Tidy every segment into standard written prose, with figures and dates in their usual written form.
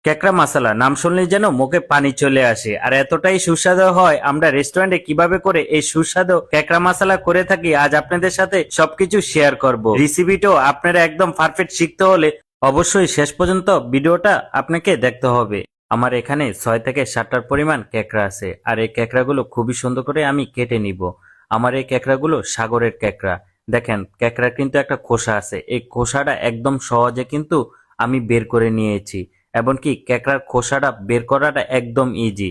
ক্যাকড়া মাসালা নাম শুনলেই যেন মুখে পানি চলে আসে, আর এতটাই সুস্বাদু হয়। আমরা রেস্টুরেন্টে কিভাবে করে এই সুস্বাদু ক্যাকড়া মাসালা করে থাকি আজ আপনাদের সাথে সবকিছু শেয়ার করব। রেসিপিটাও আপনারা একদম পারফেক্ট শিখতে হলে অবশ্যই শেষ পর্যন্ত ভিডিওটা আপনাকে দেখতে হবে। আমার এখানে 6 থেকে 7টার পরিমাণ ক্যাকড়া আছে, আর এই ক্যাকড়াগুলো খুবই সুন্দর করে আমি কেটে নিব। আমার এই ক্যাকড়াগুলো সাগরের ক্যাকড়া। দেখেন ক্যাকড়ার কিন্তু একটা খোসা আছে, এই খোসাটা একদম সহজে কিন্তু আমি বের করে নিয়েছি। এমনকি ক্যাকড়ার খোসাটা বের করাটা একদম ইজি।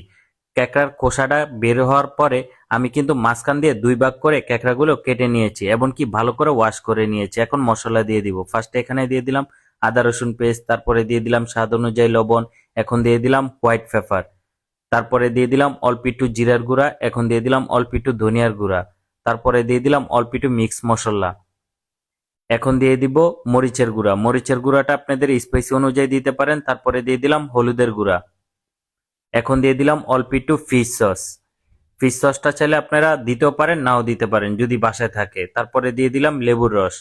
ক্যাকড়ার খোসাটা বের হওয়ার পরে আমি কিন্তু মাঝখান দিয়ে 2 ভাগ করে ক্যাকড়াগুলো কেটে নিয়েছি, এমনকি ভালো করে ওয়াশ করে নিয়েছি। এখন মশলা দিয়ে দিব। ফার্স্টে এখানে দিয়ে দিলাম আদা রসুন পেস্ট, তারপরে দিয়ে দিলাম স্বাদ অনুযায়ী লবণ, এখন দিয়ে দিলাম হোয়াইট পেপার, তারপরে দিয়ে দিলাম অল্প একটু জিরার গুঁড়া, এখন দিয়ে দিলাম অল্প একটু ধনিয়ার গুঁড়া, তারপরে দিয়ে দিলাম অল্প একটু মিক্স মশলা, এখন দিয়ে দিব মরিচের গুঁড়া। মরিচের গুঁড়াটা আপনাদের স্পাইসি অনুযায়ী দিতে পারেন। তারপরে দিয়ে দিলাম হলুদের গুঁড়া, এখন দিয়ে দিলাম অল্প একটু ফিশ সস। ফিশ সসটা চাইলে আপনারা দিতেও পারেন, নাও দিতে পারেন যদি বাসায় থাকে। তারপরে দিয়ে দিলাম লেবুর রস,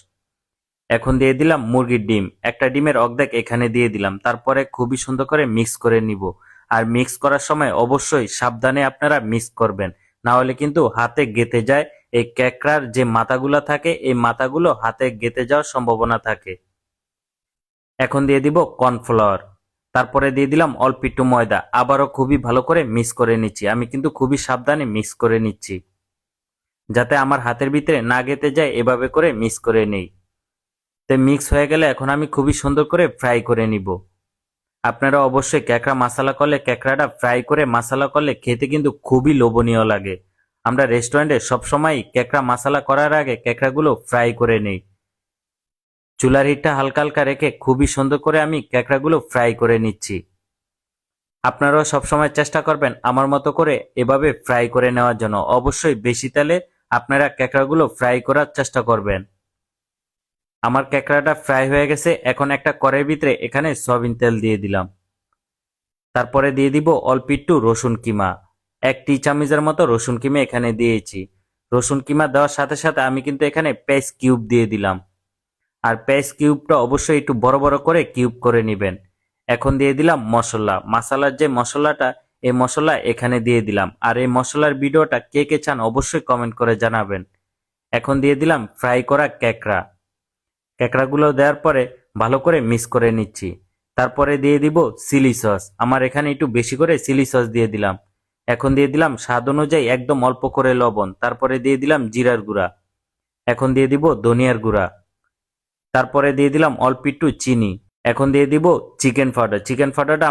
এখন দিয়ে দিলাম মুরগির ডিম, একটা ডিমের অর্ধেক এখানে দিয়ে দিলাম। তারপরে খুবই সুন্দর করে মিক্স করে নিব। আর মিক্স করার সময় অবশ্যই সাবধানে আপনারা মিক্স করবেন, না হলে কিন্তু হাতে গেঁথে যায়। এই ক্যাকড়ার যে মাথাগুলো থাকে এই মাথাগুলো হাতে গেঁথে যাওয়ার সম্ভাবনা থাকে। এখন দিয়ে দিব কর্নফ্লাওয়ার, তারপরে দিয়ে দিলাম অল্প একটু ময়দা, আবারও খুবই ভালো করে মিক্স করে নিচ্ছি। আমি কিন্তু খুবই সাবধানে মিক্স করে নিচ্ছি, যাতে আমার হাতের ভিতরে না গেঁথে যায়, এভাবে করে মিক্স করে নেই। তো মিক্স হয়ে গেলে এখন আমি খুবই সুন্দর করে ফ্রাই করে নিব। আপনারা অবশ্যই ক্যাকড়া মাসালা করলে, ক্যাকড়াটা ফ্রাই করে মাসালা করলে খেতে কিন্তু খুবই লোভনীয় লাগে। আমরা রেস্টুরেন্টে সবসময় ক্যাকড়া মাসালা করার আগে ক্যাকড়াগুলো ফ্রাই করে নেই। চুলার হিটটা হালকা হালকা রেখে খুবই সুন্দর করে আমি ক্যাকড়াগুলো ফ্রাই করে নিচ্ছি। আপনারাও সবসময় চেষ্টা করবেন আমার মতো করে এভাবে ফ্রাই করে নেওয়ার জন্য। অবশ্যই বেশি তেলে আপনারা ক্যাকড়াগুলো ফ্রাই করার চেষ্টা করবেন। আমার ক্যাকড়াটা ফ্রাই হয়ে গেছে। এখন একটা কড়াইয়ের ভিতরে এখানে সয়াবিন তেল দিয়ে দিলাম, তারপরে দিয়ে দিব অল্প একটু রসুন কিমা। 1 টি চামচের মতো রসুন কিমা এখানে দিয়েছি। রসুন কিমা দেওয়ার সাথে সাথে আমি কিন্তু এখানে পেঁয়াজ কিউব দিয়ে দিলাম, আর পেঁয়াজ কিউবটা অবশ্যই একটু বড় বড় করে কিউব করে নেবেন। এখন দিয়ে দিলাম মশলা, মশলার যে মশলাটা, এই মশলা এখানে দিয়ে দিলাম। আর এই মশলার ভিডিওটা কে কে চান অবশ্যই কমেন্ট করে জানাবেন। এখন দিয়ে দিলাম ফ্রাই করা ক্যাকড়া। ক্যাকড়াগুলো দেওয়ার পরে ভালো করে মিক্স করে নিচ্ছি। তারপরে দিয়ে দিব চিলি সস, আমার এখানে একটু বেশি করে চিলি সস দিয়ে দিলাম। এখন দিয়ে দিলাম স্বাদ অনুযায়ী একদম অল্প করে লবণ, তারপরে দিয়ে দিলাম জিরার গুঁড়া, এখন দিয়ে দিব ধনিয়ার গুঁড়া, তারপরে দিয়ে দিলাম অল্প একটু চিনি, এখন দিয়ে দিব চিকেন পাউডার। চিকেন পাউডারটা